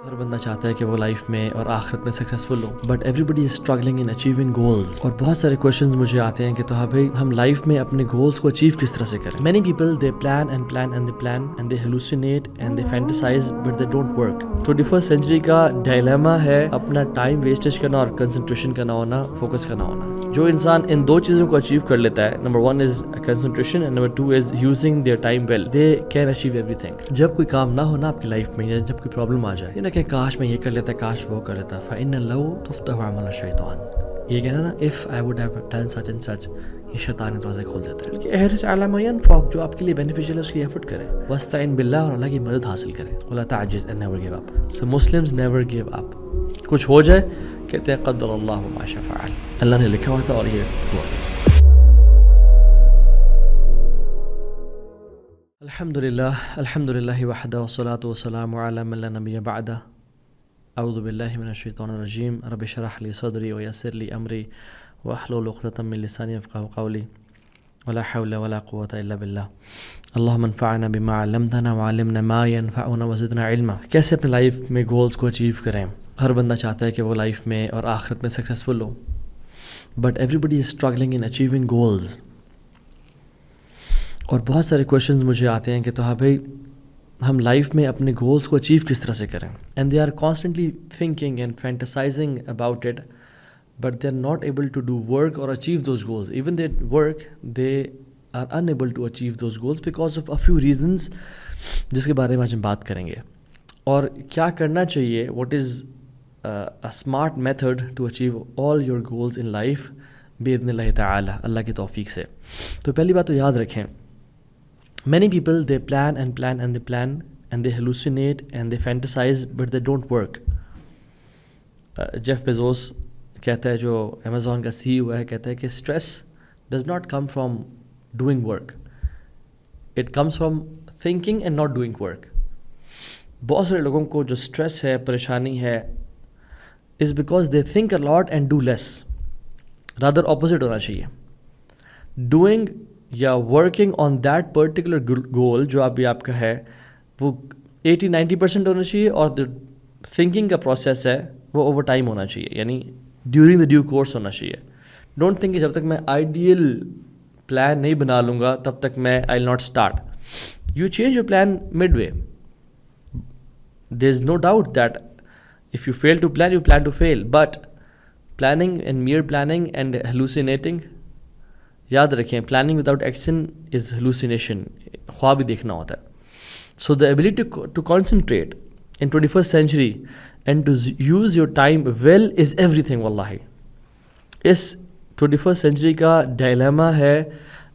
ہر بندہ چاہتا ہے کہ وہ لائف میں اور آخرت میں سکسیزفل ہو، but everybody is struggling in achieving goals. اور بہت سارے کویشچنز مجھے آتے ہیں کہ تو ہاں بھائی ہم لائف میں اپنے گولز کو اچیو کس طرح سے کریں. Many people they plan and plan and they plan and they hallucinate and they fantasize but they don't work. 21st century کا ڈائلیما ہے اپنا ٹائم ویسٹیج کرنا اور کنسنٹریشن کا نہ ہونا، فوکس کا نہ ہونا. جو انسان ان دو چیزوں کو اچیو کر لیتا ہے، number 1 is concentration and number 2 is using their time well, they can achieve everything. جب کوئی کام نہ ہونا آپ کی لائف میں یا جب کوئی پرابلم آ جائے، یہ نہ کہ کاش میں یہ کر لیتا، کاش وہ کر لیتا، فإن لو تفتح عمل الشیطان، یہ کہنا نا if I would have done such and such، یہ شیطان دروازے کھول دیتا ہے. بلکہ احرص علی ما ينفعک، جو آپ کے لیے بینیفیشیل ہے اس کی ایفرٹ کریں. واستعن باللہ، اور اللہ کی مدد حاصل کریں. ولا تعجز and never give up. So Muslims never give up. کچھ ہو جائے کہتے ہیں قدر اللہ ما شاء فعل، اللہ نے لکھا ہوا تھا اور یہ ہوا. الحمدللہ وحدہ والصلاة والسلام علی من لا نبی بعدہ. اعوذ باللہ من الشیطان الرجیم. رب اشرح لی صدری ویسر لی امری واحلل عقدۃ من لسانی یفقہوا قولی ولا حول ولا قوة الا باللہ. اللہم انفعنا بما علمتنا وعلمنا ما ینفعنا وزدنا علما. کیسے اپنے لائف میں گولز کو اچیو کریں؟ ہر بندہ چاہتا ہے کہ وہ لائف میں اور آخرت میں سکسیزفل ہو، but everybody is struggling in achieving goals. اور بہت سارے کویشچنز مجھے آتے ہیں کہ تو ہاں بھائی ہم لائف میں اپنے گولز کو اچیو کس طرح سے کریں. And they are constantly thinking and fantasizing about it, but they are not able to do work اور achieve those goals. Even they work, they are unable to achieve those goals because of a few reasons, جس کے بارے میں آج ہم بات کریں گے. اور کیا کرنا چاہیے، what is a smart method to achieve all your goals in life باذن اللہ تعالی، اللہ کی توفیق سے. تو پہلی بات تو یاد رکھیں، many people they plan and plan and they plan and they hallucinate and they fantasize but they don't work. Jeff Bezos کہتا ہے، جو امیزون کا CEO ہے، کہتا ہے کہ stress does not come from doing work, it comes from thinking and not doing work. بہت سارے لوگوں کو جو اسٹریس ہے، پریشانی ہے، is because they think a lot and do less. rather opposite ہونا چاہیے. doing یا working on that particular goal جو ابھی آپ کا ہے، وہ 80-90% ہونا چاہیے، اور تھنکنگ کا پروسیس ہے وہ اوور ٹائم ہونا چاہیے، یعنی ڈیورنگ دا ڈیو کورس ہونا چاہیے. ڈونٹ تھنک کہ جب تک میں آئیڈیل پلان نہیں بنا لوں گا تب تک میں I will not start. You change your plan midway. There is no doubt that if you fail to plan, you plan to fail, but planning and mere planning and hallucinating, یاد رکھیں planning without action is hallucination, خواب ہی دیکھنا ہوتا ہے. So the ability to concentrate in 21st century and to use your time well is ایوری تھنگ. واللہ اس 21st سینچری کا ڈائلیما ہے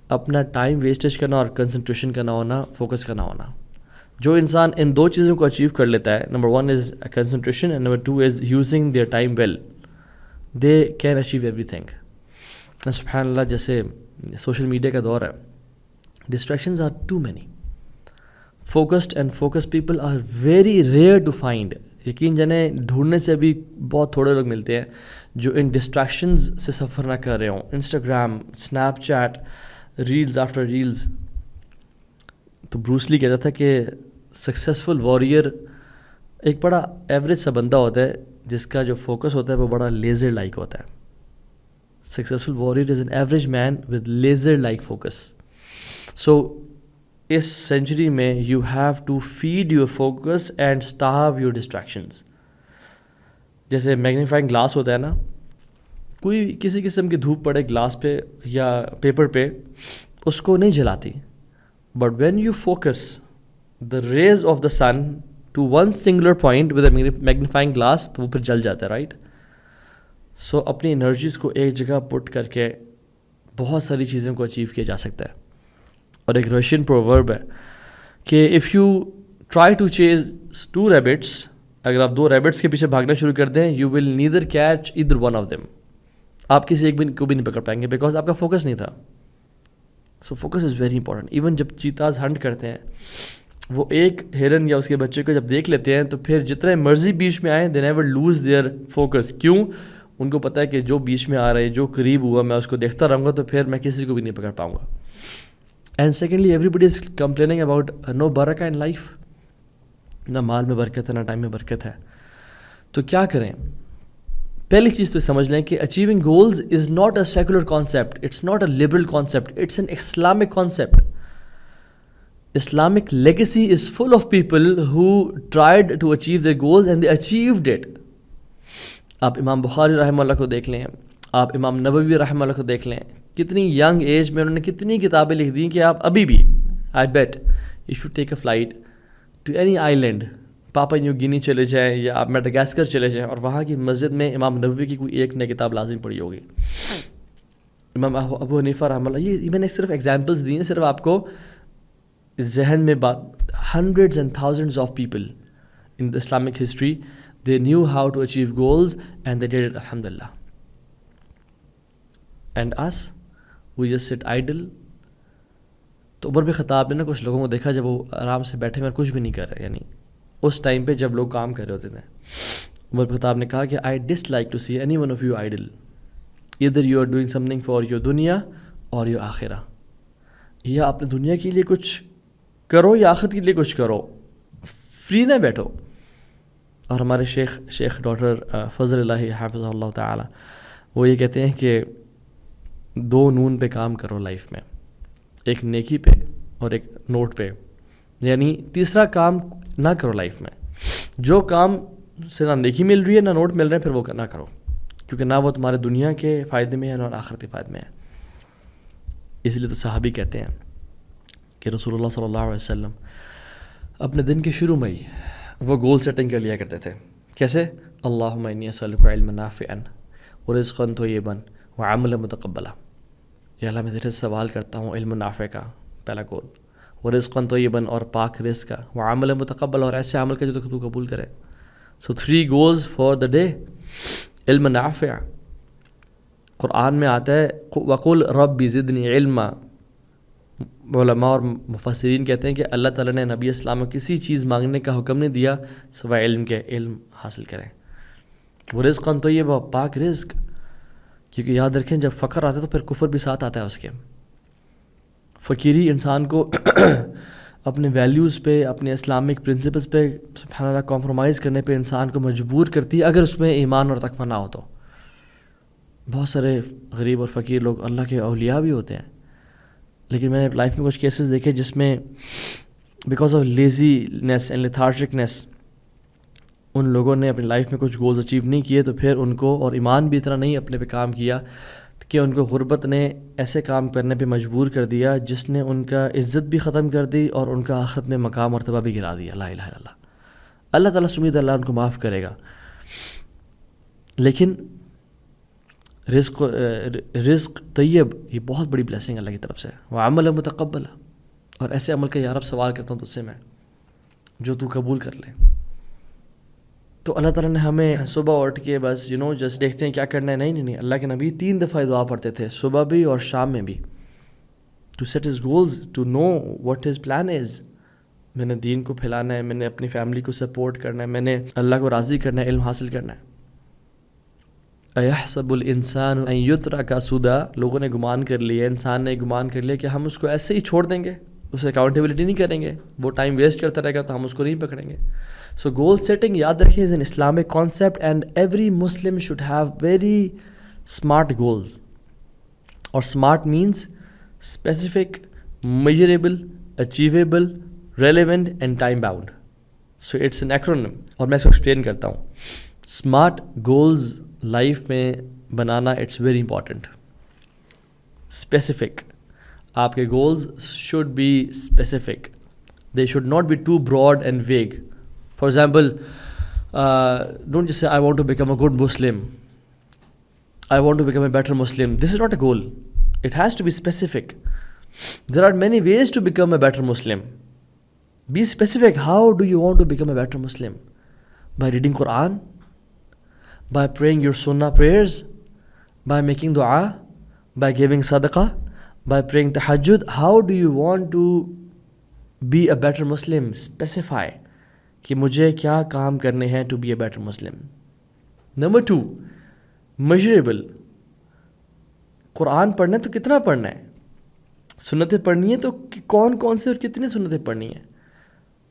اپنا ٹائم ویسٹیج کرنا اور کنسنٹریشن کا نہ ہونا، فوکس کا نہ ہونا. جو انسان ان دو چیزوں کو اچیو کر لیتا ہے، number 1 is concentration and number 2 is using their time well, they can achieve everything. سبحان اللہ، جیسے سوشل میڈیا کا دور ہے، distractions are too many. Focused and focus people are very rare to find. یقین جانے ڈھونڈنے سے بھی بہت تھوڑے لوگ ملتے ہیں جو ان ڈسٹریکشنز سے سفر نہ کر رہے ہوں. Instagram, snap chat, reels after reels. تو بروس لی کہتا تھا کہ سکسیزفل واریر ایک بڑا ایوریج سا بندہ ہوتا ہے جس کا جو فوکس ہوتا ہے وہ بڑا لیزر لائک ہوتا ہے. Successful warrior is an average man with laser-like focus. So, اس سینچری میں you have to feed your focus and starve your distractions. جیسے میگنیفائنگ گلاس ہوتا ہے نا، کوئی کسی قسم کی دھوپ پڑے گلاس پہ یا پیپر پہ، اس کو نہیں جلاتی. But when you focus the rays of the sun to one singular point with a magnifying glass، تو وہ پھر جل جاتا ہے، رائٹ؟ سو اپنی انرجیز کو ایک جگہ پٹ کر کے بہت ساری چیزوں کو اچیو کیا جا سکتا ہے. اور ایک رشین پروورب ہے کہ اف یو ٹرائی ٹو چیز 2 ریبٹس، اگر آپ 2 ریبٹس کے پیچھے بھاگنا شروع کر دیں، you will neither catch either one of them. آپ کسی ایک کو بھی نہیں پکڑ پائیں گے بیکاز آپ کا فوکس نہیں تھا. So focus is very important. Even جب چیتاز ہنٹ کرتے ہیں، وہ ایک ہرن یا اس کے بچے کو جب دیکھ لیتے ہیں تو پھر جتنے مرضی بیچ میں آئیں، they never lose their focus. کیوں؟ ان کو پتہ ہے کہ جو بیچ میں آ رہا ہے، جو قریب ہوا، میں اس کو دیکھتا رہوں گا تو پھر میں کسی کو بھی نہیں پکڑ پاؤں گا. And secondly, everybody is complaining about no برکہ ان لائف. نہ مال میں برکت ہے، نہ ٹائم میں برکت ہے. تو کیا کریں؟ پہلی چیز تو سمجھ لیں کہ achieving goals is not a secular concept, it's not a liberal concept, it's an Islamic concept. Islamic legacy is full of people who tried to achieve their goals and they achieved it. آپ امام بخاری رحمہ اللہ کو دیکھ لیں, آپ امام نووی رحمہ اللہ کو دیکھ لیں, کتنی ینگ ایج میں انہوں نے کتنی کتابیں لکھ دیں کہ آپ ابھی بھی I bet you should take a flight to any island, Papua New Guinea چلے جائیں یا آپ میڈاگاسکر چلے جائیں اور وہاں کی مسجد میں امام نووی کی کوئی ایک نئی کتاب لازم پڑھی ہوگی. امام ابو حنیفہ رحمہ اللہ, یہ میں نے صرف ایگزامپلس دی ہیں صرف آپ کو ذہن میں بات. Hundreds and thousands of people in the Islamic history they knew how to achieve goals and they did it الحمد للہ. And as we just sit idle. تو عمر بن خطاب نے نا کچھ لوگوں کو دیکھا جب وہ آرام سے بیٹھے ہوئے کچھ بھی نہیں کر رہے, یعنی اس ٹائم پہ جب لوگ کام کر رہے ہوتے تھے, عمر بن خطاب نے کہا کہ I dislike to see any one of you idle, ادھر you are doing something for your دنیا اور یور آخرہ, یا اپنے دنیا کے لیے کچھ کرو یا آخرت کے لیے کچھ کرو, فری نہ بیٹھو. اور ہمارے شیخ ڈاکٹر فضل اللہ حافظ اللہ تعالی وہ یہ کہتے ہیں کہ دو نون پہ کام کرو لائف میں, ایک نیکی پہ اور ایک نوٹ پہ. یعنی تیسرا کام نہ کرو لائف میں, جو کام سے نہ نیکی مل رہی ہے نہ نوٹ مل رہے ہیں پھر وہ نہ کرو, کیونکہ نہ وہ تمہارے دنیا کے فائدے میں ہے نہ آخرت کے فائدے میں ہے. اس لیے تو صحابی کہتے ہیں کہ رسول اللہ صلی اللہ علیہ وسلم اپنے دن کے شروع میں ہی وہ گول سیٹنگ کر لیا کرتے تھے. کیسے؟ اللہم انی اسألک علما نافعا ورزقا طیبا وعملا متقبلا. یا اللہ میں تیرے سے سوال کرتا ہوں علم نافع کا, پہلا گول, ورزقا طیبا اور پاک رزق کا, وعملا متقبلا اور ایسے عمل کا جو تو قبول کرے. سو 3 goals فار دا ڈے. علم نافع, قرآن میں آتا ہے وقل رب زدنی علما. علماء اور مفسرین کہتے ہیں کہ اللہ تعالیٰ نے نبی اسلام کو کسی چیز مانگنے کا حکم نہیں دیا سوائے علم کے, علم حاصل کریں. وہ رزق تو یہ پاک رزق, کیونکہ یاد رکھیں جب فقر آتا ہے تو پھر کفر بھی ساتھ آتا ہے اس کے. فقیری انسان کو اپنے ویلیوز پہ, اپنے اسلامک پرنسپلز پہ سبحان اللہ کمپرومائز کرنے پہ انسان کو مجبور کرتی ہے اگر اس میں ایمان اور تقویٰ نہ ہو تو. بہت سارے غریب اور فقیر لوگ اللہ کے اولیاء بھی ہوتے ہیں, لیکن میں نے لائف میں کچھ کیسز دیکھے جس میں بیکاز آف لیزینس اینڈ لیتھارجکنیس ان لوگوں نے اپنی لائف میں کچھ گولز اچیو نہیں کیے, تو پھر ان کو اور ایمان بھی اتنا نہیں اپنے پہ کام کیا کہ ان کو غربت نے ایسے کام کرنے پہ مجبور کر دیا جس نے ان کا عزت بھی ختم کر دی اور ان کا آخرت میں مقام مرتبہ بھی گرا دیا. لا الہ الا اللہ. اللہ تعالیٰ سمید اللہ ان کو معاف کرے گا. لیکن رزق طیب یہ بہت بڑی بلیسنگ اللہ کی طرف سے. وعمل متقبل, اور ایسے عمل کا یا رب سوال کرتا ہوں تجھ سے میں جو تو قبول کر لے. تو اللہ تعالیٰ نے ہمیں صبح اٹھ کے بس جسٹ دیکھتے ہیں کیا کرنا ہے, نہیں. اللہ کے نبی 3 دفعہ دعا پڑھتے تھے, صبح بھی اور شام میں بھی, to set his goals, to know what his plan is. میں نے دین کو پھیلانا ہے, میں نے اپنی فیملی کو سپورٹ کرنا ہے, میں نے اللہ کو راضی کرنا ہے, علم حاصل کرنا ہے. ایحسب الانسان ان یترک سدی, لوگوں نے گمان کر لیا, انسان نے گمان کر لیا کہ ہم اس کو ایسے ہی چھوڑ دیں گے, اسے اکاؤنٹیبلٹی نہیں کریں گے, وہ ٹائم ویسٹ کرتا رہے گا تو ہم اس کو نہیں پکڑیں گے. سو گول سیٹنگ یاد رکھیں is an Islamic concept and every Muslim should have very smart goals. اور smart means specific, measurable, achievable, relevant and time bound. So it's an acronym, اور میں اس کو ایکسپلین کرتا ہوں. اسمارٹ گولز لائف میں بنانا اٹس ویری امپورٹنٹ. اسپیسیفک, آپ کے goals should be specific, they should not be too broad and vague. For example, don't just say I want to become a good Muslim, I want to become a better Muslim. This is not a goal, it has to be specific. There are many ways to become a better Muslim. Be specific, how do you want to become a better Muslim? By reading Quran, by praying your sunnah prayers, by making dua, by giving sadaqah, by praying tahajjud. How do you want to be a better Muslim? Specify کہ مجھے کیا کام کرنے ہیں to be a better Muslim. Number 2, measurable. قرآن پڑھنا ہے تو کتنا پڑھنا ہے, سنتیں پڑھنی ہیں تو کون کون سے اور کتنی سنتیں پڑھنی ہیں,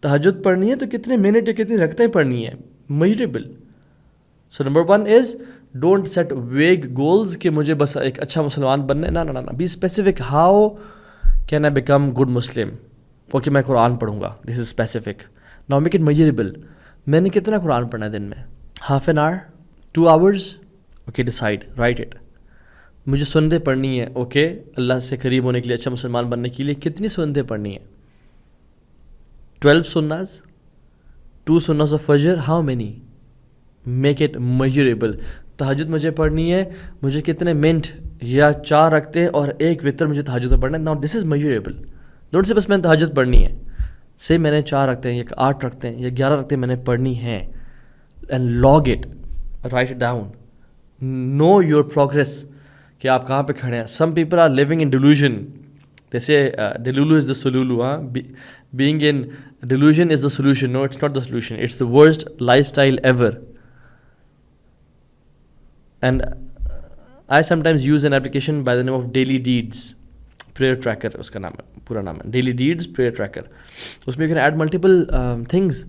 تہجد پڑھنی ہے تو کتنے منٹ یا کتنی رکعتیں پڑھنی ہیں. measurable. So number 1 is don't set vague goals کہ مجھے بس ایک اچھا مسلمان بننا ہے. نہ be specific. How can I become good Muslim? Okay میں قرآن پڑھوں گا, this is specific. Now make it measurable. میں نے کتنا قرآن پڑھنا ہے دن میں؟ Half an hour, 2 hours. Okay decide, write it. مجھے سنتیں پڑھنی ہے, اوکے اللہ سے قریب ہونے کے لیے, اچھا مسلمان بننے کے لیے کتنی سنتیں پڑھنی ہیں؟ 12 سناز, 2 سناز آف فجر, how many? Make it measurable. تہجد مجھے پڑھنی ہے, مجھے کتنے منٹ یا 4 رکھتے ہیں اور 1 وتر مجھے تہجد میں پڑھنا ہے. Now this is measurable. Don't say بس میں نے تہجد پڑھنی ہے, سے میں نے 4 رکھتے ہیں یا 8 رکھتے ہیں یا 11 رکھتے ہیں میں نے پڑھنی ہے. And log it, write it down, know your progress کہ آپ کہاں پہ کھڑے ہیں. Some people are living in delusion. جیسے delulu is the solulu. Being in delusion is the solution. No it's not the solution, it's the worst life style ever. And I sometimes use an application by the name of daily deeds prayer tracker. اس کا نام ہے, پورا نام ہے daily deeds prayer tracker. اس میں you can add multiple things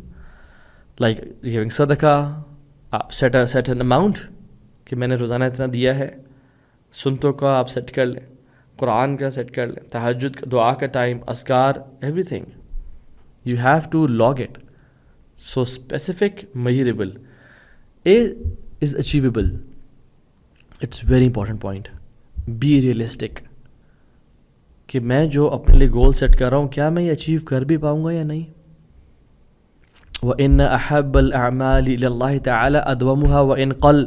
like giving صدقہ. آپ سیٹ این اماؤنٹ کہ میں نے روزانہ اتنا دیا ہے. سنتوں کا آپ سیٹ کر لیں, قرآن کا سیٹ کر لیں, تہجد کا, دعا کا ٹائم, اذکار, everything. You have to log it. So specific, measurable. A is achievable. It's very important point. Be realistic کہ میں جو اپنے لیے گول سیٹ کر رہا ہوں کیا میں یہ اچیو کر بھی پاؤں گا یا نہیں. وَإِنَّ أَحَبَّ الْأَعْمَالِ إِلَى اللَّهِ تَعَالَى أَدْوَمُهَا وَإِنْ قَلَّ.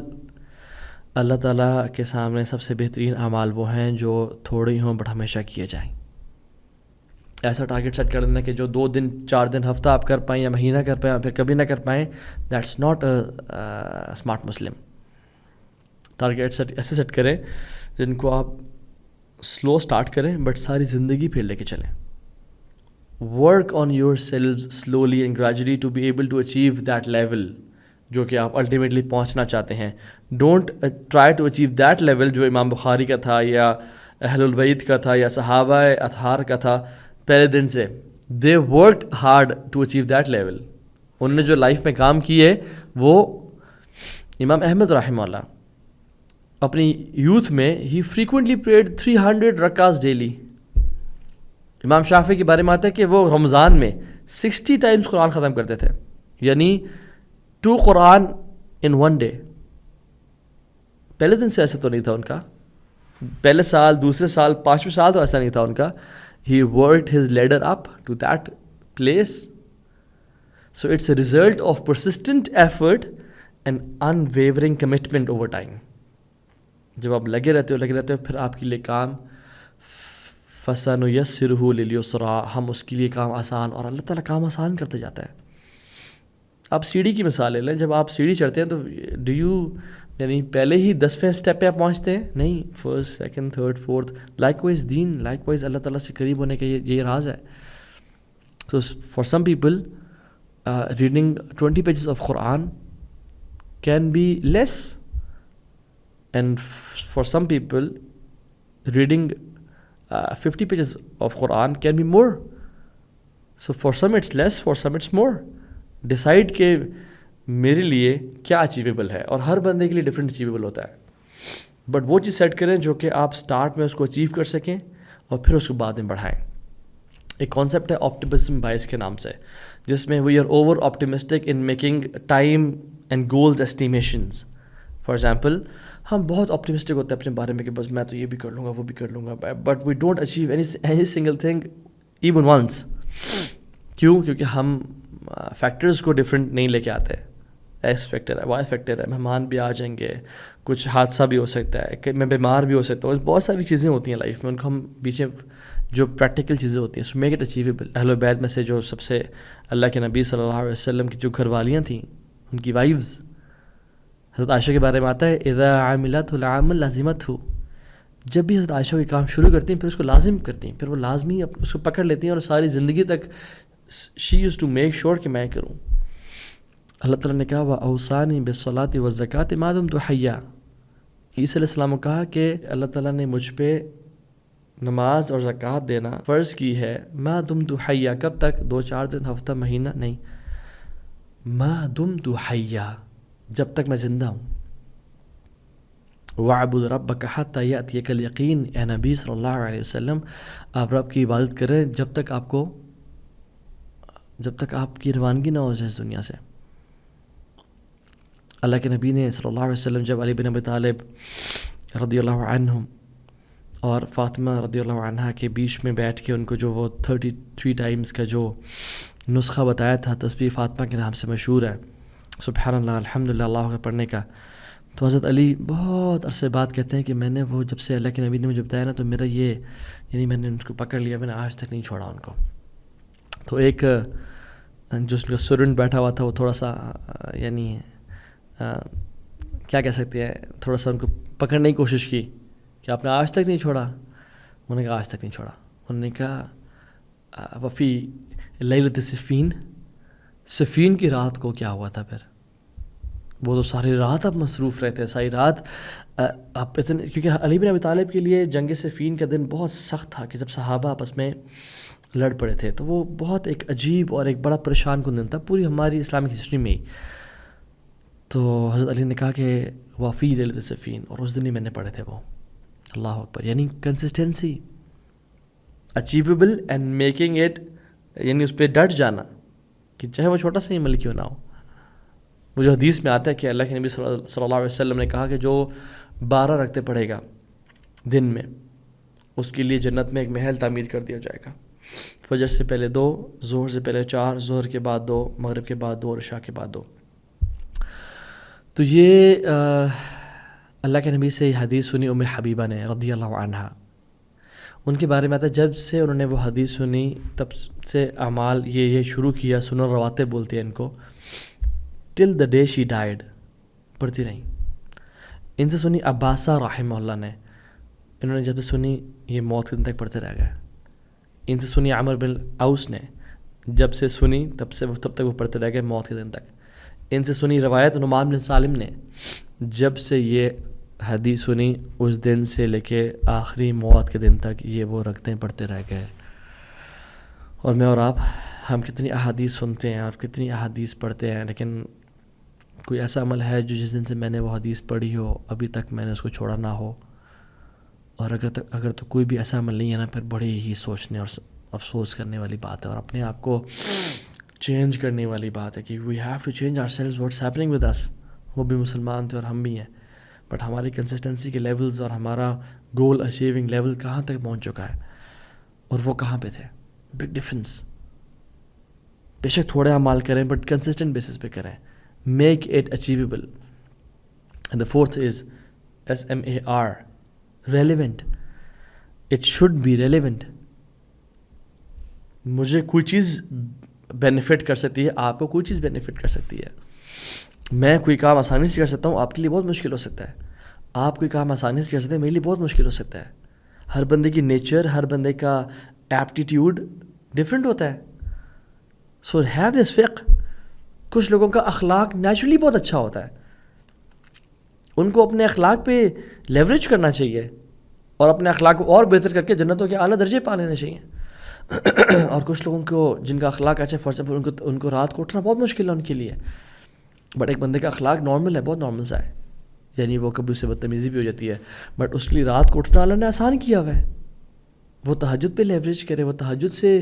اللہ تعالیٰ کے سامنے سب سے بہترین اعمال وہ ہیں جو تھوڑے ہوں بٹ ہمیشہ کیے جائیں. ایسا ٹارگیٹ سیٹ کر دینا کہ جو 2 دن 4 دن ہفتہ آپ کر پائیں یا مہینہ کر پائیں پھر کبھی نہ کر پائیں, that's not a smart Muslim. Target ایسے سیٹ کریں جن کو آپ سلو اسٹارٹ کریں بٹ ساری زندگی پھر لے کے چلیں. Work on your selves slowly and gradually to be able to achieve that level جو کہ آپ الٹیمیٹلی پہنچنا چاہتے ہیں. Don't try to achieve that level جو امام بخاری کا تھا یا اہل البیت کا تھا یا صحابہ اطہار کا تھا پہلے دن سے. They worked hard to achieve that level. انہوں نے جو لائف میں کام کیے وہ امام احمد رحمہ اللہ اپنی یوتھ میں ہی فریکوینٹلی پریڈ 300 رکعات ڈیلی. امام شافعی کے بارے میں آتا ہے کہ وہ رمضان میں 60 ٹائمز قرآن ختم کرتے تھے, یعنی 2 قرآن ان 1 day. پہلے دن سے ایسا تو نہیں تھا ان کا, پہلے سال, دوسرے سال, 5ویں سال تو ایسا نہیں تھا ان کا. He worked his ladder up to that place. So it's a result of persistent effort and unwavering commitment over time. جب آپ لگے رہتے ہو پھر آپ کے لیے کام فَسَنُيَسِّرُهُ لِلْيُسْرَىٰ, ہم اس کے لیے کام آسان, اور اللہ تعالیٰ کام آسان کرتے جاتا ہے. آپ سیڑھی کی مثال لے لیں, جب آپ سیڑھی چڑھتے ہیں تو ڈو یو یعنی پہلے ہی 10ویں اسٹیپ پہ آپ پہنچتے ہیں؟ نہیں, 1st, 2nd, 3rd, 4th. Likewise دین, لائک وائز اللہ تعالیٰ سے قریب ہونے کا یہ راز ہے. تو for some people reading 20 pages of Quran can be less, and for some people reading 50 pages of Quran can be more. So for some it's less, for some it's more. Decide کہ میرے لیے کیا achievable ہے, اور ہر بندے کے لیے different achievable ہوتا ہے. بٹ وہ چیز سیٹ کریں جو کہ آپ سٹارٹ میں اس کو اچیو کر سکیں اور پھر اس کو بعد میں بڑھائیں. ایک کانسیپٹ ہے آپٹیمزم بائس کے نام سے, جس میں we are over optimistic in making time and goals estimations. For example ہم بہت آپٹیمسٹک ہوتے ہیں اپنے بارے میں کہ بس میں تو یہ بھی کر لوں گا وہ بھی کر لوں گا, but we don't achieve any single thing even once. کیوں؟ کیونکہ ہم فیکٹرز کو ڈفرینٹ نہیں لے کے آتے. ایکس فیکٹر ہے, وائی فیکٹر ہے, مہمان بھی آ جائیں گے, کچھ حادثہ بھی ہو سکتا ہے, کہ میں بیمار بھی ہو سکتا ہوں, بہت ساری چیزیں ہوتی ہیں لائف میں, ان کو ہم پیچھے جو پریکٹیکل چیزیں ہوتی ہیں, سو میک اٹ اچیویبل. اہل بیت میں سے جو سب سے اللہ کے نبی صلی اللہ علیہ وسلم کی جو گھر والیاں تھیں, ان کی وائفز, حضرت عائشہ کے بارے میں آتا ہے اذا عاملت العامل لازمت ہو, جب بھی حضرت عائشہ کوئی کام شروع کرتی ہیں پھر اس کو لازم کرتی ہیں, پھر وہ لازمی اس کو پکڑ لیتی ہیں, اور ساری زندگی تک شی یوز ٹو میک شیور کہ میں کروں. اللہ تعالیٰ نے کہا وَأَوْصَانِي بِالصَّلَاةِ وَالزَّكَاةِ مَا دُمْتُ حَيًّا. عیسیٰ علیہ السلام کو کہا کہ اللہ تعالیٰ نے مجھ پہ نماز اور زکوٰۃ دینا فرض کی ہے, ما دمت حیا, کب تک؟ 2-4 دن, ہفتہ, مہینہ نہیں, ما دمت حیا, جب تک میں زندہ ہوں. وَاعْبُدْ رَبَّكَ حَتَّى يَأْتِيَكَ الْيَقِينُ. اے نبی صلی اللہ علیہ وسلم آپ رب کی عبادت کریں جب تک آپ کی روانگی نہ ہو جائے اس دنیا سے. اللہ کے نبی نے صلی اللہ علیہ وسلم جب علی بن ابی طالب رضی اللہ عنہ اور فاطمہ رضی اللہ عنہ کے بیچ میں بیٹھ کے ان کو جو وہ 33 ٹائمز کا جو نسخہ بتایا تھا تسبیح فاطمہ کے نام سے مشہور ہے، سبحان اللہ الحمدللہ اللہ اکبر پڑھنے کا، تو حضرت علی بہت عرصے بعد کہتے ہیں کہ میں نے وہ جب سے اللہ کے نبی نے مجھے بتایا نا تو میرا یہ یعنی میں نے ان کو پکڑ لیا، میں نے آج تک نہیں چھوڑا ان کو. تو ایک جو اس کا اسٹوڈنٹ بیٹھا ہوا تھا وہ تھوڑا سا یعنی کیا کہہ سکتے ہیں، تھوڑا سا ان کو پکڑنے کی کوشش کی کہ آپ نے آج تک نہیں چھوڑا. انہوں نے کہا آج تک نہیں چھوڑا. انہوں نے کہا وفی لیلۃ صفین، صفین کی رات کو کیا ہوا تھا؟ پھر وہ تو ساری رات آپ مصروف رہتے، ساری رات آپ اتنے، کیونکہ علی بن ابی طالب کے لیے جنگ صفین کا دن بہت سخت تھا کہ جب صحابہ آپس میں لڑ پڑے تھے، تو وہ بہت ایک عجیب اور ایک بڑا پریشان کن دن تھا پوری ہماری اسلامک ہسٹری میں ہی. تو حضرت علی نے کہا کہ وفی لیلۃ صفین، اور اس دن ہی میں نے پڑھے تھے وہ. اللہ اکبر. یعنی consistency, achievable and making it, یعنی اس پہ ڈٹ جانا کہ چاہے وہ چھوٹا سا ہی عمل کیوں نہ ہو. وہ جو حدیث میں آتا ہے کہ اللہ کے نبی صلی اللہ علیہ وسلم نے کہا کہ جو 12 رکعتیں پڑھے گا دن میں اس کے لیے جنت میں ایک محل تعمیر کر دیا جائے گا. فجر سے پہلے 2، ظہر سے پہلے 4، ظہر کے بعد 2، مغرب کے بعد 2 اور عشاء کے بعد 2. تو یہ اللہ کے نبی سے یہ حدیث سنی ام حبیبہ نے رضی اللہ عنہا. ان کے بارے میں آتا ہے جب سے انہوں نے وہ حدیث سنی تب سے اعمال یہ شروع کیا، سنن رواتب بولتے ہیں ان کو، ٹل دا ڈے شی ڈائیڈ، پڑھتی رہیں. ان سے سنی عباسہ رحمہ اللہ نے، انہوں نے جب سے سنی یہ موت کے دن تک پڑھتے رہ گئے. ان سے سنی عمر بن اوس نے، جب سے سنی تب تک وہ پڑھتے رہ گئے موت کے دن تک. ان سے سنی روایت نعمان بن سالم نے، جب سے یہ حدیث سنی اس دن سے لے کے آخری موت کے دن تک یہ وہ رکھتے پڑھتے رہ گئے. اور میں اور آپ ہم کتنی احادیث سنتے ہیں اور کتنی احادیث پڑھتے ہیں، لیکن کوئی ایسا عمل ہے جو جس دن سے میں نے وہ حدیث پڑھی ہو ابھی تک میں نے اس کو چھوڑا نہ ہو؟ اور اگر تو کوئی بھی ایسا عمل نہیں ہے نا، پھر بڑی ہی سوچنے اور افسوس کرنے والی بات ہے اور اپنے آپ کو چینج کرنے والی بات ہے کہ we have to change our selves, what's happening with us. وہ بھی مسلمان تھے اور ہم بھی ہیں، بٹ ہماری کنسسٹنسی کے لیولز اور ہمارا گول اچیونگ لیول کہاں تک پہنچ چکا ہے اور وہ کہاں پہ تھے؟ Big difference. بے شک تھوڑے اعمال کریں بٹ کنسسٹنٹ بیسس پہ کریں. Make it achievable. And the fourth is SMAR، relevant. It should be relevant. مجھے کوئی چیز بینیفٹ کر سکتی ہے، آپ کو کوئی چیز بینیفٹ کر سکتی ہے. میں کوئی کام آسانی سے کر سکتا ہوں، آپ کے لیے بہت مشکل ہو سکتا ہے. آپ کوئی کام آسانی سے کر سکتے ہیں، میرے لیے بہت مشکل ہو سکتا ہے. ہر بندے کی نیچر، ہر بندے کا ایپٹیٹیوڈ ڈفرینٹ ہوتا ہے. سو ہیو دس فقہ. کچھ لوگوں کا اخلاق نیچرلی بہت اچھا ہوتا ہے، ان کو اپنے اخلاق پہ لیوریج کرنا چاہیے اور اپنے اخلاق کو اور بہتر کر کے جنتوں کے اعلیٰ درجے پا لینے چاہیے. اور کچھ لوگوں کو جن کا اخلاق اچھا، فار ایگزامپل ان کو رات کو اٹھنا بہت مشکل ہے ان کے لیے، بٹ ایک بندے کا اخلاق نارمل ہے، بہت نارمل سا ہے، یعنی وہ کبھی اس سے بدتمیزی بھی ہو جاتی ہے، بٹ اس کے لیے رات کو اٹھنا اللہ نے آسان کیا ہوا ہے. وہ تہجد پہ لیوریج کرے، وہ تہجد سے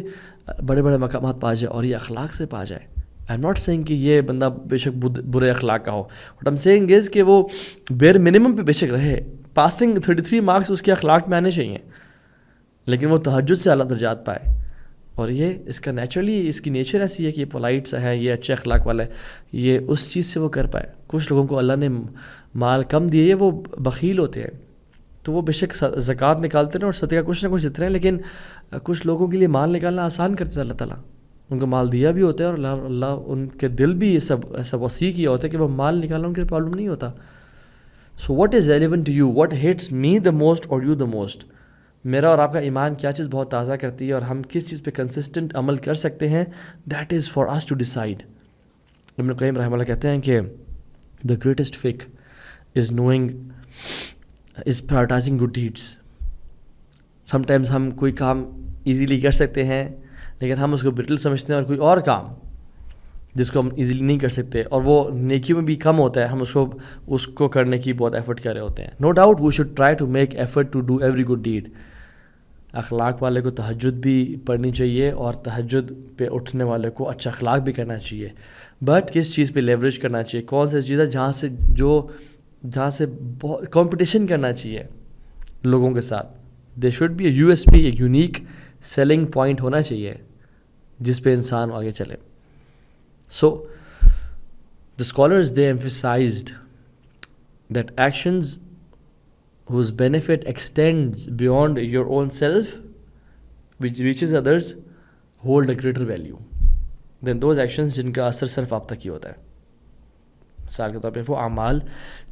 بڑے بڑے مقامات پا جائے اور یہ اخلاق سے پا جائے. آئی ایم ناٹ سیئنگ کہ یہ بندہ بے شک برے اخلاق کا ہو، بٹ آئی ایم سیئنگ از کہ وہ بیر منیمم پہ بے شک رہے. پاسنگ 33 مارکس اس کے اخلاق میں آنے چاہیے، لیکن وہ تہجد سے اعلیٰ درجات پائے. اور یہ اس کا نیچرلی اس کی نیچر ایسی ہے کہ یہ پولائٹ سا ہے، یہ اچھے اخلاق والا ہے، یہ اس چیز سے وہ کر پائے. کچھ لوگوں کو اللہ نے مال کم دیے، وہ بخیل ہوتے ہیں، تو وہ بے شک زکوٰۃ نکالتے ہیں اور صدقہ کچھ نہ کچھ دیتے ہیں، لیکن کچھ لوگوں کے لیے مال نکالنا آسان کرتے ہیں اللہ تعالیٰ. ان کو مال دیا بھی ہوتا ہے اور اللہ ان کے دل بھی یہ سب ایسا وسیع کیا ہوتا ہے کہ وہ مال نکالنا ان کے پرابلم نہیں ہوتا. So what is relevant to you, what hits me the most اور یو دا موسٹ. میرا اور آپ کا ایمان کیا چیز بہت تازہ کرتی ہے اور ہم کس چیز پہ کنسسٹنٹ عمل کر سکتے ہیں، that is for us to decide. Ibn al-Qayyim رحمہ اللہ کہتے ہیں کہ the greatest fact is knowing is prioritizing good deeds. Sometimes ہم کوئی کام ایزیلی کر سکتے ہیں لیکن ہم اس کو برٹل سمجھتے ہیں اور کوئی اور کام جس کو ہم ایزیلی نہیں کر سکتے, اور وہ نیکی میں بھی کم ہوتا ہے, ہم اس کو کرنے کی بہت ایفرٹ کر رہے ہوتے ہیں. No doubt we should try to make effort to do every good deed. اخلاق والے کو تہجد بھی پڑھنی چاہیے, اور تہجد پہ اٹھنے والے کو اچھا اخلاق بھی کرنا چاہیے. بٹ کس چیز پہ لیوریج کرنا چاہیے, کون سی چیز ہے جہاں سے بہت کمپٹیشن کرنا چاہیے لوگوں کے ساتھ. They should be a U S P, ایک یونیک سیلنگ پوائنٹ ہونا چاہیے جس پہ انسان آگے چلے. So, the scholars, they emphasized that actions whose benefit extends beyond your own self, which reaches others, hold a greater value than those actions جن کا اثر صرف آپ تک ہی ہوتا ہے. مثال کے طور پہ وہ اعمال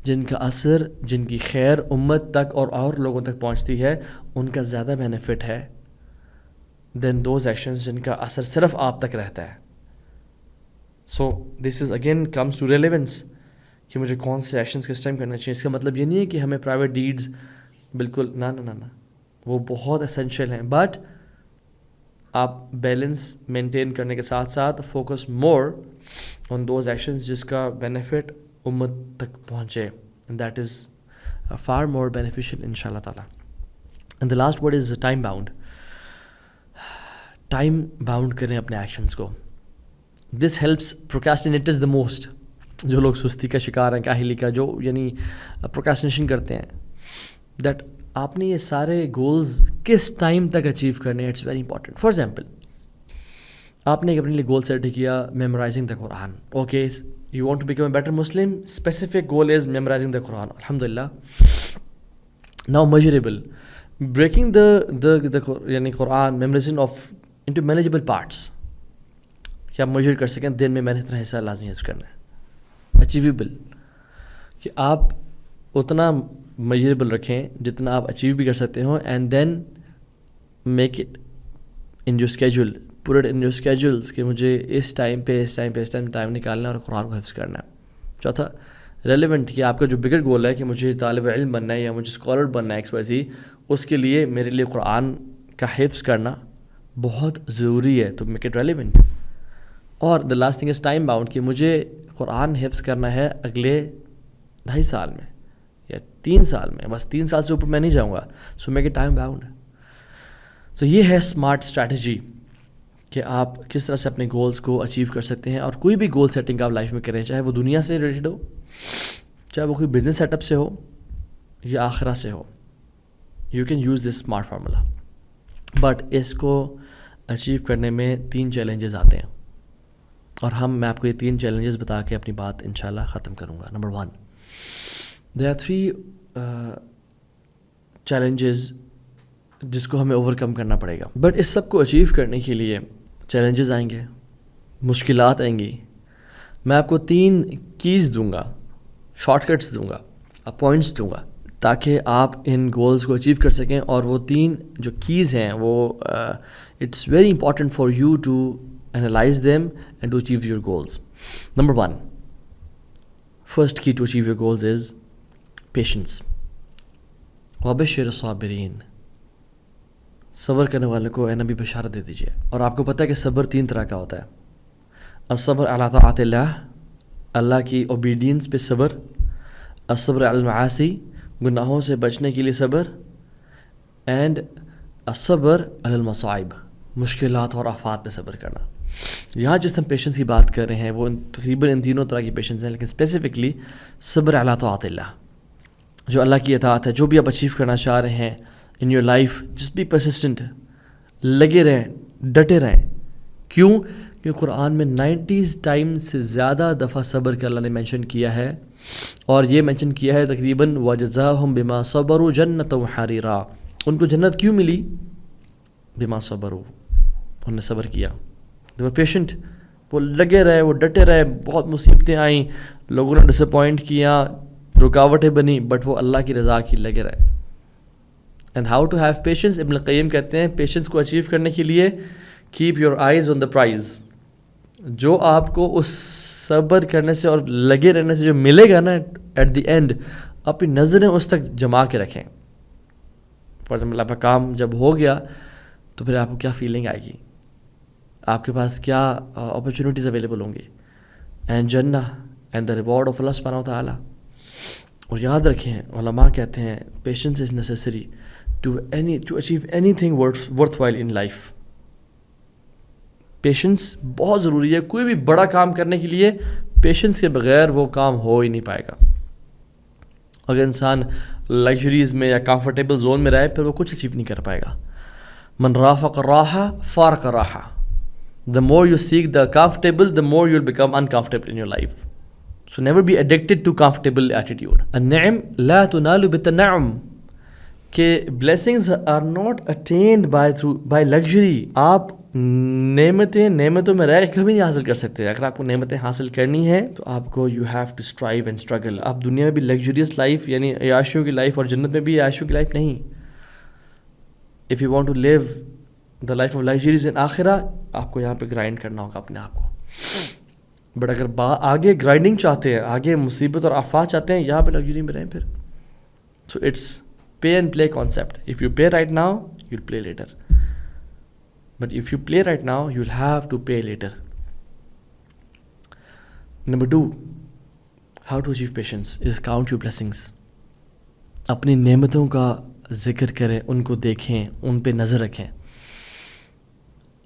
جن کا اثر, جن کی خیر امت تک اور لوگوں تک پہنچتی ہے, ان کا زیادہ بینیفٹ ہے دین دوز ایکشنز جن کا اثر صرف آپ تک رہتا ہے. So this is again comes to relevance کہ مجھے کون سے ایکشنز کس ٹائم کرنا چاہیے. اس کا مطلب یہ نہیں ہے کہ ہمیں پرائیویٹ ڈیڈز بالکل نہ وہ بہت اسینشیل ہیں, بٹ آپ بیلنس مینٹین کرنے کے ساتھ ساتھ focus more on those actions جس کا بینیفٹ امت تک پہنچے, that is far more beneficial ان شاء اللہ تعالیٰ. And the last word is time bound. Time bound کریں اپنے ایکشنز کو. This helps procrastinators the most. جو لوگ سستی کا شکار ہیں, کاہلی کا, جو یعنی پروکراسٹینیشن کرتے ہیں, دیٹ آپ نے یہ سارے گولز کس ٹائم تک اچیو کرنے ہیں, it's very important. For example, آپ نے اپنے لیے گول سیٹ کیا memorizing the Quran. Okay, you want to become a better Muslim, specific goal is memorizing the Quran. الحمد للہ. ناؤ میجریبل, بریکنگ دا یعنی Quran memorizing of into manageable parts, کہ آپ میجر کر سکیں دن میں نے اتنا حصہ لازمی حفظ کرنا ہے. اچیویبل, کہ آپ اتنا میجریبل رکھیں جتنا آپ اچیو بھی کر سکتے ہوں, and then make it in your schedule, put it in your schedules کہ مجھے اس ٹائم پہ ٹائم نکالنا ہے اور قرآن کو حفظ کرنا ہے. چوتھا, ریلیونٹ, کہ آپ کا جو بگر گول ہے کہ مجھے طالب علم بننا ہے یا مجھے اسکالر بننا ہے XYZ, اس کے لیے میرے لیے قرآن کا حفظ کرنا بہت ضروری ہے, تو میک اٹ ریلیونٹ. اور the last thing is time bound, کہ مجھے قرآن حفظ کرنا ہے اگلے 2.5 سال میں یا 3 سال میں, بس 3 سال سے اوپر میں نہیں جاؤں گا. So make it time bound. تو یہ ہے اسمارٹ اسٹریٹجی کہ آپ کس طرح سے اپنے گولز کو اچیو کر سکتے ہیں. اور کوئی بھی گول سیٹنگ آپ لائف میں کریں, چاہے وہ دنیا سے ریلیٹڈ ہو, چاہے وہ کوئی بزنس سیٹ اپ سے ہو یا آخرہ سے ہو, you can use this smart formula. But اس کو اچیو کرنے میں 3 چیلنجز آتے ہیں, اور میں آپ کو یہ 3 چیلنجز بتا کے اپنی بات انشاءاللہ ختم کروں گا. نمبر 1, دیر آر 3 چیلنجز جس کو ہمیں اوور کم کرنا پڑے گا. بٹ اس سب کو اچیو کرنے کے لیے چیلنجز آئیں گے, مشکلات آئیں گی. میں آپ کو 3 کیز دوں گا, شارٹ کٹس دوں گا, پوائنٹس دوں گا, تاکہ آپ ان گولز کو اچیو کر سکیں. اور وہ 3 جو کیز ہیں وہ it's very important for you to analyze them and to achieve your goals. Number 1, first key to achieve your goals is patience. وَبَشِّرِ الصَّابِرِينَ. صبر کرنے والے کو اے نبی بشارت دے دیجیے. اور آپ کو پتہ ہے کہ صبر 3 طرح کا ہوتا ہے. الصبر علی طاعت اللہ, اللہ کی اوبیڈینس پہ صبر. الصبر علی المعاصی, گناہوں سے بچنے کے لیے صبر. اینڈ الصبر علی المصائب, مشکلات اور آفات پہ صبر کرنا. یہاں جس ہم پیشنس کی بات کر رہے ہیں وہ تقریباً ان تینوں طرح کی پیشنس ہیں, لیکن اسپیسیفکلی صبر علی طاعت اللہ, جو اللہ کی اطاعت ہے. جو بھی آپ اچیو کرنا چاہ رہے ہیں in your life, just be persistent, لگے رہیں, ڈٹے رہیں. کیوں؟ کیونکہ قرآن میں 90 ٹائمز سے زیادہ دفعہ صبر کا اللہ نے مینشن کیا ہے, اور یہ مینشن کیا ہے تقریباً وَجَزَاهُمْ بِمَا صَبَرُوا جَنَّةً وَحَرِيرًا. ان کو جنت کیوں ملی؟ بِمَا صَبَرُوا, انہوں نے صبر کیا. they were patient, وہ لگے رہے, وہ ڈٹے رہے. بہت مصیبتیں آئیں, لوگوں نے ڈس اپوائنٹ کیا, رکاوٹیں بنی, بٹ وہ اللہ کی رضا کی لگے رہے. And how to have patience, Ibn al-Qayyim کہتے ہیں پیشنس کو اچیو کرنے کے لیے keep your eyes on the prize. جو آپ کو اس صبر کرنے سے اور لگے رہنے سے جو ملے گا نا ایٹ دی اینڈ, اپنی نظریں اس تک جما کے رکھیں. فار ایگزامپل, آپ کا کام جب ہو گیا تو پھر آپ کو کیا فیلنگ آئے گی, آپ کے پاس کیا اپرچونیٹیز اویلیبل ہوں گی. and Jannah and the reward of Allah subhanahu wa ta'ala. اور یاد رکھیں علماء کہتے ہیں patience is necessary to achieve anything worthwhile in life. Patience بہت ضروری ہے. کوئی بھی بڑا کام کرنے کے لیے پیشنس کے بغیر وہ کام ہو ہی نہیں پائے گا. اگر انسان لگژریز میں یا کمفرٹیبل زون میں رہے پھر وہ کچھ اچیو نہیں کر پائے گا. من رافق راحہ فارق راحہ. The more you seek the comfortable, the more you'll become uncomfortable in your life. So never be addicted to comfortable attitude. النعم لا تنال بالتنعم. کہ blessings are not attained by luxury. آپ نعمتوں میں رہ کبھی نہیں حاصل کر سکتے. اگر آپ کو نعمتیں حاصل کرنی ہے تو آپ کو you have to strive and struggle. آپ دنیا میں بھی luxurious life یعنی عیاشیوں کی لائف اور جنت میں بھی عیاشیوں کی لائف نہیں. If you want to live the life of luxuries in آخرہ آپ کو یہاں پہ گرائنڈ کرنا ہوگا اپنے آپ کو. بٹ اگر آگے گرائنڈنگ چاہتے ہیں, آگے مصیبت اور آفات چاہتے ہیں, یہاں پہ لگژری میں رہیں پھر. So it's pay and play concept. If you pay right now you will play later, but if you play right now you will have to pay later. Number 2, how to achieve patience is count your blessings. اپنی نعمتوں کا ذکر کریں, ان کو دیکھیں, ان پہ نظر رکھیں.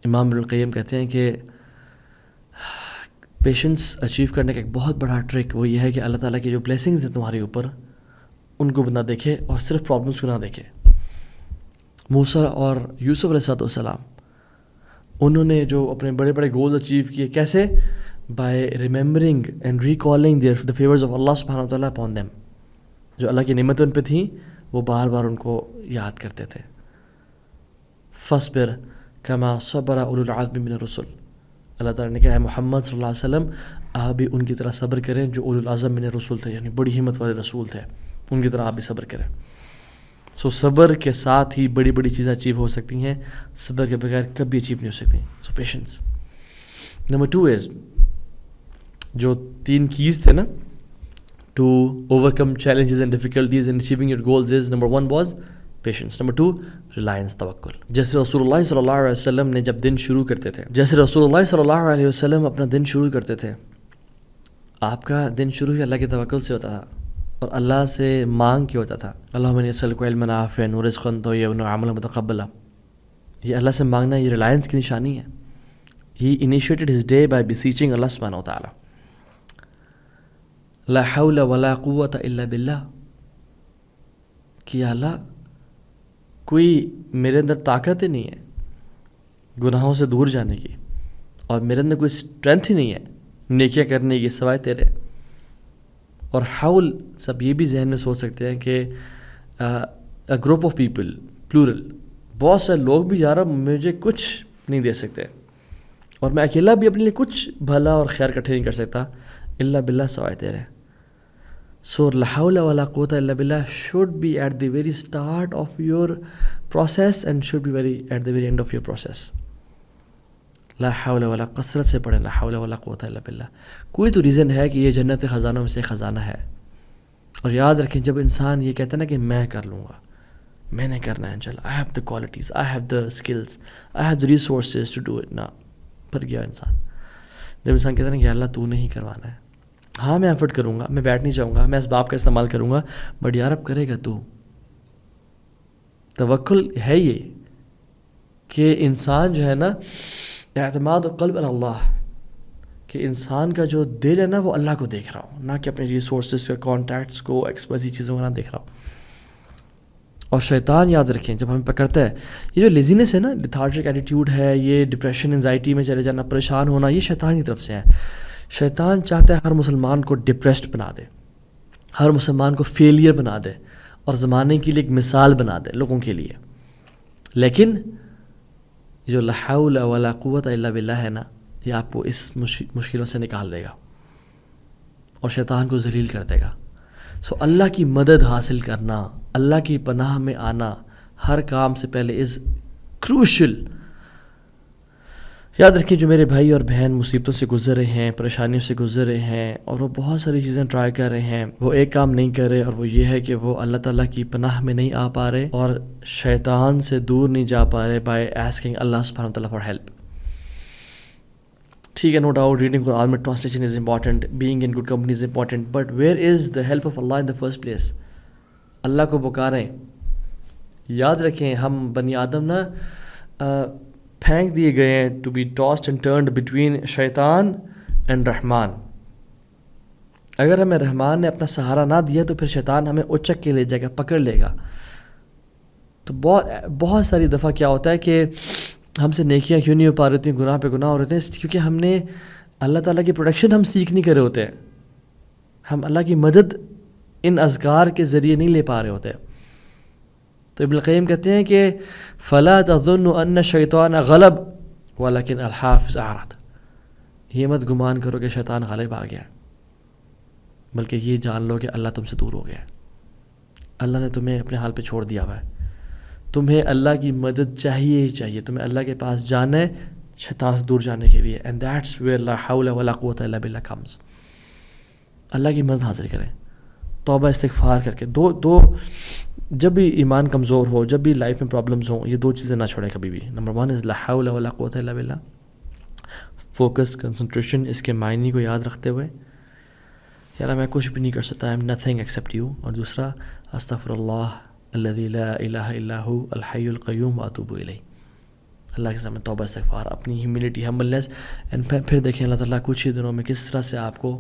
امام ابن القیم کہتے ہیں کہ پیشنس اچیو کرنے کا ایک بہت بڑا ٹرک وہ یہ ہے کہ اللہ تعالیٰ کی جو بلیسنگز ہیں تمہارے اوپر ان کو بندہ دیکھے اور صرف پرابلمس کو نہ دیکھے. موسیٰ اور یوسف علیہ السلام انہوں نے جو اپنے بڑے بڑے گولز اچیو کیے, کیسے؟ By remembering and recalling the favours of Allah سبحانہ وتعالیٰ اپون دیم. جو اللہ کی نعمتیں ان پہ تھیں وہ بار بار ان کو یاد کرتے تھے. فاصبر کما صبر اولو العزم من الرسل. اللہ تعالیٰ نے کہا ہے محمد صلی اللہ علیہ وسلم آپ بھی ان کی طرح صبر کریں جو اولو العزم من الرسل تھے, یعنی بڑی ہمت والے رسول تھے, ان کی طرح آپ بھی صبر کریں. سو صبر کے ساتھ ہی بڑی بڑی چیزیں اچیو ہو سکتی ہیں, صبر کے بغیر کبھی اچیو نہیں ہو سکتی. سو پیشنس. نمبر 2 از جو 3 کیز تھے نا to overcome challenges and difficulties in achieving your goals is number 1 was patience. Number 2 reliance, توکل. جیسے رسول اللہ صلی اللہ علیہ وسلم نے جب دن شروع کرتے تھے, جیسے رسول اللہ صلی اللہ علیہ وسلم اپنا دن شروع کرتے تھے, آپ کا دن شروع ہی اللہ کے توکل سے ہوتا تھا اور اللہ سے مانگ کے ہوتا تھا. اللہم انی اسألک علما نافعا ورزقا طیبا وعملا متقبلا. یہ اللہ سے مانگنا یہ ریلائنس کی نشانی ہے. He initiated his day by beseeching Allah subhanahu wa ta'ala. لا حول ولا قوة الا باللہ. کہ یا اللہ کوئی میرے اندر طاقت ہی نہیں ہے گناہوں سے دور جانے کی, اور میرے اندر کوئی اسٹرینتھ ہی نہیں ہے نیکیاں کرنے کی سوائے تیرے. اور حول سب یہ بھی ذہن میں سوچ سکتے ہیں کہ گروپ آف پیپل پلورل, بہت سے لوگ بھی یار مجھے کچھ نہیں دے سکتے, اور میں اکیلا بھی اپنے لیے کچھ بھلا اور خیر اکٹھے نہیں کر سکتا الا باللہ سوائے تیرے. So لا حول ولا قوة الا باللہ should be at the very start of your process and should be at the very end of your process. لا حول ولا, کثرت سے پڑھیں لا حول ولا قوة الا باللہ. کوئی تو ریزن ہے کہ یہ جنت خزانوں میں سے خزانہ ہے. اور یاد رکھیں جب انسان یہ کہتا ہے نا کہ میں کر لوں گا, میں نے کرنا ہے انشاءاللہ, I have the qualities, I have the skills, I have the resources to do it, نا پھر گیا انسان. جب انسان کہتا ہے نا کہ اللہ تو نہیں کروانا ہے, ہاں میں ایفرٹ کروں گا, میں بیٹھ نہیں جاؤں گا, میں اسباب کا استعمال کروں گا, بٹ یار اب کرے گا تو. توکل ہے یہ کہ انسان جو ہے نا اعتماد قلب اللہ, کہ انسان کا جو دل ہے نا وہ اللہ کو دیکھ رہا ہو, نہ کہ اپنے ریسورسز کے کانٹیکٹس کو ایسی چیزوں کو نہ دیکھ رہا ہو. اور شیطان یاد رکھیں جب ہمیں پکڑتا ہے, یہ جو لیزینس ہے نا, لیتھارجک ایٹیٹیوڈ ہے, یہ ڈپریشن انزائٹی میں چلے جانا, پریشان ہونا, یہ شیطان کی طرف سے ہے. شیطان چاہتا ہے ہر مسلمان کو ڈپریسڈ بنا دے, ہر مسلمان کو فیلئر بنا دے, اور زمانے کے لیے ایک مثال بنا دے لوگوں کے لیے. لیکن جو لا حول ولا قوة الا باللہ ہے نا, یہ آپ کو اس مشکلوں سے نکال دے گا اور شیطان کو ذلیل کر دے گا. سو اللہ کی مدد حاصل کرنا, اللہ کی پناہ میں آنا ہر کام سے پہلے از کروشل. یاد رکھیں جو میرے بھائی اور بہن مصیبتوں سے گزر رہے ہیں, پریشانیوں سے گزر رہے ہیں, اور وہ بہت ساری چیزیں ٹرائی کر رہے ہیں, وہ ایک کام نہیں کر رہے, اور وہ یہ ہے کہ وہ اللہ تعالیٰ کی پناہ میں نہیں آ پا رہے اور شیطان سے دور نہیں جا پا رہے بائی آسکنگ اللہ سبحانہ وتعالیٰ فار ہیلپ. ٹھیک ہے, نو ڈاؤٹ ریڈنگ قرآن میں translation is important, being in good company is important, but where is the help of Allah in the first place? اللہ کو پکاریں. یاد رکھیں ہم بنی آدم نا پھینک دیے گئے ہیں to be tossed and turned between شیطان اینڈ رحمان. اگر ہمیں رحمان نے اپنا سہارا نہ دیا تو پھر شیطان ہمیں اچک کے لے جائے گا, پکڑ لے گا. تو بہت ساری دفعہ کیا ہوتا ہے کہ ہم سے نیکیاں کیوں نہیں ہو پا رہی ہوتی ہیں, گناہ پہ گناہ ہو رہے ہیں, کیونکہ ہم نے اللہ تعالیٰ کی پروٹیکشن ہم سیکھ نہیں کر رہے ہوتے ہیں. ہم اللہ کی مدد ان اذکار کے ذریعے نہیں لے پا رہے ہوتے. تو ابن القیم کہتے ہیں کہ فلا تظن ان الشیطان غلب ولکن الحافظ اعرض. یہ مت گمان کرو کہ شیطان غالب آ گیا, بلکہ یہ جان لو کہ اللہ تم سے دور ہو گیا. اللہ نے تمہیں اپنے حال پہ چھوڑ دیا ہوا ہے. تمہیں اللہ کی مدد چاہیے ہی چاہیے. تمہیں اللہ کے پاس جانا ہے شیطان سے دور جانے کے لیے. اینڈ دیٹس ویئر لا حول ولا قوت الا باللہ کمز. اللہ کی مدد حاصل کریں توبہ استغفار کر کے. دو جب بھی ایمان کمزور ہو, جب بھی لائف میں پرابلمز ہوں, یہ دو چیزیں نہ چھوڑیں کبھی بھی. نمبر 1 از لا حول ولا قوت الا باللہ, فوکس, کنسنٹریشن, اس کے معنی کو یاد رکھتے ہوئے یار میں کچھ بھی نہیں کر سکتا, I am nothing accept you. اور دوسرا استغفر اللہ الذی لا الہ الا هو الحی القیوم واتوب الیہ. اللہ کے سامنے توبہ استغفار, اپنی ہیوملٹی, ہمبلنس. اینڈ پھر دیکھیں اللہ تعالیٰ کچھ ہی دنوں میں کس طرح سے آپ کو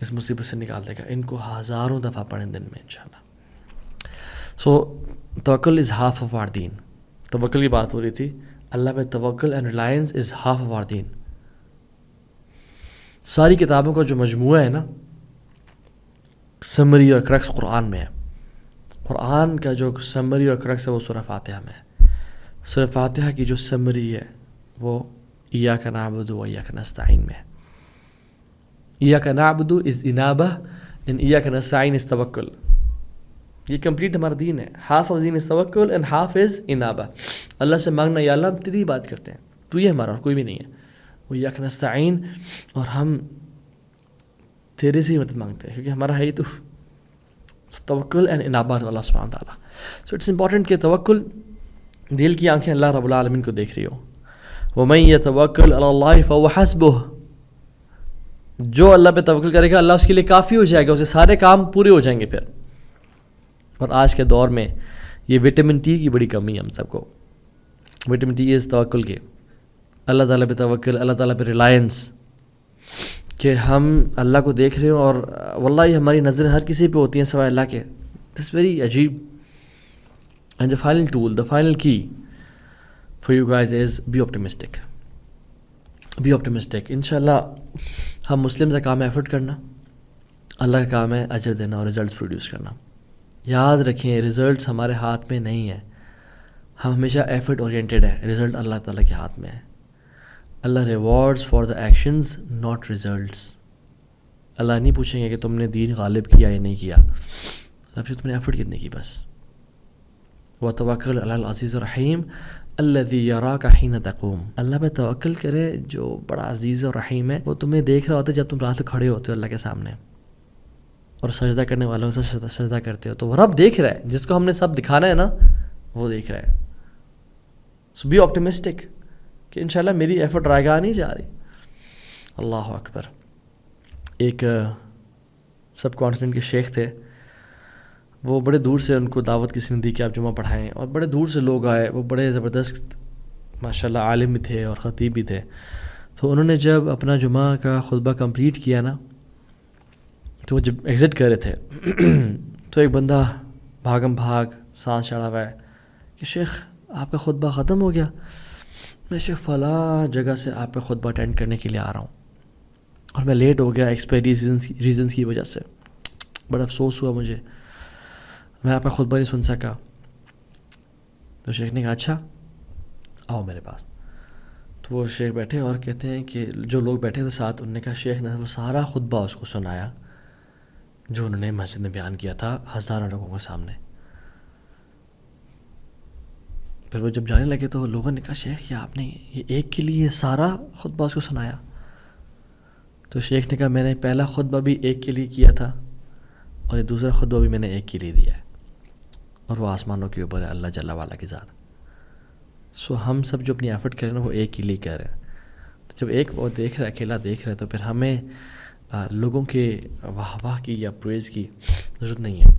اس مصیبت سے نکال دے گا. ان کو ہزاروں دفعہ پڑھیں دن میں انشاءاللہ. سو توکل از ہاف آف آر دین. توکل کی بات ہو رہی تھی. اللہ پہ توکل and reliance is half of our دین. ساری کتابوں کا جو مجموعہ ہے نا, سمری اور کرکس قرآن میں ہے. قرآن کا جو سمری اور کرکس ہے وہ سورہ فاتحہ میں ہے. سورہ فاتحہ کی جو سمری ہے وہ ایاک نعبد و ایاک نستعین میں ہے. ایاک نعبد از انابہ اینڈ ایاک نستعین از توکل. یہ کمپلیٹ ہمارا دین ہے. ہاف آف دین از توکل اینڈ ہاف از انابہ. اللہ سے مانگنا یا اللہ ہم تیری بات کرتے ہیں, تو یہ ہمارا اور کوئی بھی نہیں ہے. وہ ایاک نستعین, اور ہم تیرے سے ہی مدد مانگتے ہیں کیونکہ ہمارا ہے ہی تو. توکل اینڈ انابہ اللہ سبحانہ تعالیٰ. سو اٹس امپورٹنٹ کہ توکل, دل کی آنکھیں اللہ رب العالمین کو دیکھ رہی ہو. وَمَن يَتَوَكَّلْ عَلَى اللَّهِ فَهُوَ حَسْبُهُ. جو اللہ پہ توکل کرے گا اللہ اس کے لیے کافی ہو جائے گا, اسے سارے کام پورے ہو جائیں گے پھر. اور آج کے دور میں یہ وٹامن ٹی کی بڑی کمی ہے ہم سب کو. وٹامن ٹی از توکل کے, اللہ تعالیٰ پہ توکل, اللہ تعالیٰ پہ ریلائنس, کہ ہم اللہ کو دیکھ رہے ہوں اور واللہ ہماری نظریں ہر کسی پہ ہوتی ہیں سوائے اللہ کے. دس ویری عجیب. And the final tool, the final key for you guys is be optimistic. Be optimistic. انشاءاللہ ہم مسلم کا کام ہے ایفرٹ کرنا, اللہ کا کام ہے اجر دینا اور رزلٹس پروڈیوس کرنا. یاد رکھیں رزلٹس ہمارے ہاتھ میں نہیں ہیں. ہم ہمیشہ ایفرٹ اورینٹیڈ ہیں, رزلٹ اللہ تعالیٰ کے ہاتھ میں ہے. Allah rewards for the actions not results. اللہ نہیں پوچھیں گے کہ تم نے دین غالب کیا یا نہیں کیا, اللہ پھر تم نے ایفرٹ کتنی کی بس. وَتَوَكَّلْ عَلَى الْعَزِيزِ الرَّحِيمِ الَّذِي يَرَاكَ حِينَ تَقُومُ. اللہ پہ توکل کرے جو بڑا عزیز اور رحیم ہے. وہ تمہیں دیکھ رہا ہوتا ہے جب تم رات کو کھڑے ہوتے ہو اللہ کے سامنے, اور سجدہ کرنے والوں سے سجدہ کرتے ہو. تو وہ رب دیکھ رہا ہے, جس کو ہم نے سب دکھانا ہے نا وہ دیکھ رہا ہے. سو بی آپٹیمسٹک کہ انشاءاللہ میری ایفرٹ رائگاہ نہیں جا رہی. اللہ اکبر. ایک سب کانٹیننٹ کے شیخ تھے, وہ بڑے دور سے, ان کو دعوت کسی نے دی کہ آپ جمعہ پڑھائیں, اور بڑے دور سے لوگ آئے. وہ بڑے زبردست ماشاءاللہ عالم بھی تھے اور خطیب بھی تھے. تو انہوں نے جب اپنا جمعہ کا خطبہ کمپلیٹ کیا نا, تو وہ جب ایگزٹ کر رہے تھے تو ایک بندہ بھاگم بھاگ سانس چڑھا ہوا ہے کہ شیخ آپ کا خطبہ ختم ہو گیا. میں شیخ فلاں جگہ سے آپ کا خطبہ اٹینڈ کرنے کے لیے آ رہا ہوں اور میں لیٹ ہو گیا ایکسپائری ریزنس کی وجہ سے. بڑا افسوس ہوا مجھے, میں آپ کا خطبہ نہیں سن سکا. تو شیخ نے کہا اچھا آؤ میرے پاس. تو وہ شیخ بیٹھے اور کہتے ہیں کہ جو لوگ بیٹھے تھے ساتھ, انہوں نے کہا شیخ نے وہ سارا خطبہ اس کو سنایا جو انہوں نے مسجد میں بیان کیا تھا ہزاروں لوگوں کے سامنے. پھر وہ جب جانے لگے تو لوگوں نے کہا شیخ یہ آپ نے یہ ایک کے لیے سارا خطبہ اس کو سنایا. تو شیخ نے کہا میں نے پہلا خطبہ بھی ایک کے لیے کیا تھا اور یہ دوسرا خطبہ بھی میں نے ایک کے لیے دیا ہے, اور وہ آسمانوں کے اوپر ہے اللہ جل وعلا کی ذات. سو ہم سب جو اپنی ایفرٹ کریں نا وہ ایک کے لیے کر رہے ہیں. جب ایک وہ دیکھ رہا ہے، اکیلا دیکھ رہا ہے، تو پھر ہمیں لوگوں کے واہ واہ کی یا پریز کی ضرورت نہیں ہے.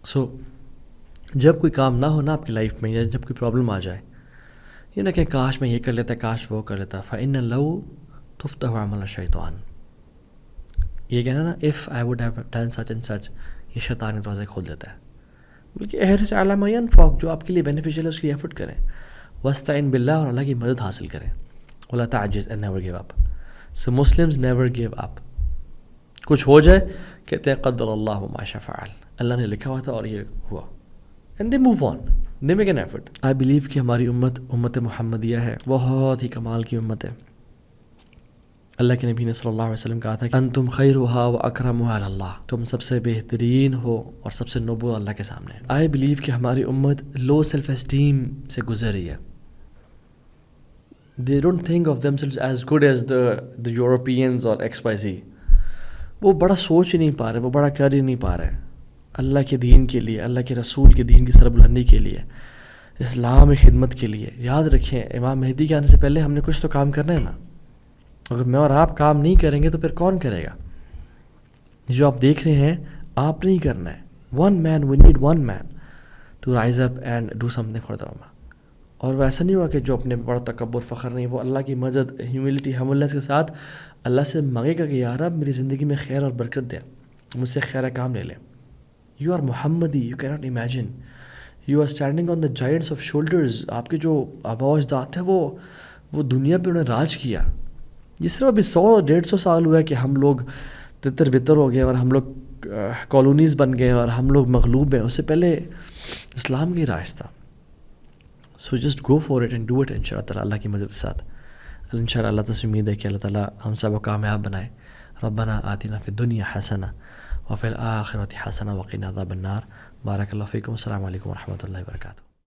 سو جب کوئی کام نہ ہونا آپ کی لائف میں، یا جب کوئی پرابلم آ جائے، یہ نہ کہ کاش میں یہ کر لیتا، کاش وہ کر لیتا. فَإِنَّ لَوْ تُفْتَحُ عَمَلَ الشَّيْطَانِ، یہ کہنا نا if I would have done such and such، یہ شیطان کے دروازے کھول دیتا ہے. بلکہ احرص علی ما ینفعک، جو آپ کے لیے بینیفیشیل ہے اس کی ایفرٹ کریں. واستعن باللہ، اور اللہ کی مدد حاصل کریں. ولا تعجز and never give up. So Muslims never give up. کچھ ہو جائے کہتے ہیں قدر اللہ ما شاء فعل، اللہ نے لکھا ہوا تھا اور یہ ہوا. And they move on. They make an effort. I believe کہ ہماری امت محمدیہ ہے، بہت ہی کمال کی امت ہے. اللہ کے نبی نے صلی اللہ علیہ وسلم کہا تھا کہ انتم خیرھا و اکرمھا علی اللہ، تم سب سے بہترین ہو اور سب سے نوبل اللہ کے سامنے. I believe کہ ہماری امت لو سیلف اسٹیم سے گزر رہی ہے. They don't think of themselves as good as the Europeans or XYZ. وہ بڑا سوچ ہی نہیں پا رہے، وہ بڑا کر ہی نہیں پا رہے اللہ کے دین کے لیے، اللہ کے رسول کے دین کی سر بلندی کے لیے، اسلام خدمت کے لیے. یاد رکھیں امام مہدی کے آنے سے پہلے ہم نے کچھ تو کام کرنا ہے نا. اگر میں اور آپ کام نہیں کریں گے تو پھر کون کرے گا؟ جو آپ دیکھ رہے ہیں آپ نہیں کرنا ہے. One man, we need one man to rise up and do something for the امہ. اور وہ ایسا نہیں ہوا کہ جو اپنے بڑا تکبر فخر نہیں، وہ اللہ کی مدد ہیوملٹی ہملنس کے ساتھ اللہ سے مانگے گا کہ یا رب میری زندگی میں خیر اور برکت دے، مجھ سے خیر کام لے لے. یو آر محمدی، you can not imagine, you are standing on the giants of shoulders. آپ کے جو آباء و اجداد تھے وہ دنیا پہ انہوں نے راج کیا. جس طرح ابھی 100-150 سال ہوا ہے کہ ہم لوگ تتر بتر ہو گئے اور ہم لوگ کالونیز بن گئے اور ہم لوگ مغلوب ہیں، اس سے پہلے اسلام کی راج تھا. So just go for it and do it in شاء اللہ تعالیٰ اللہ کی مدد کے ساتھ. ان شاء اللہ اللہ تعالیٰ سے امید ہے کہ اللہ تعالیٰ ہم سب کو کامیاب بنائے. ربنا آتنا فی الدنیا حسنہ وفی الآخرۃ حسنہ وقنا عذاب النار. بارک اللہ فیکم. السلام علیکم ورحمۃ اللہ وبرکاتہ.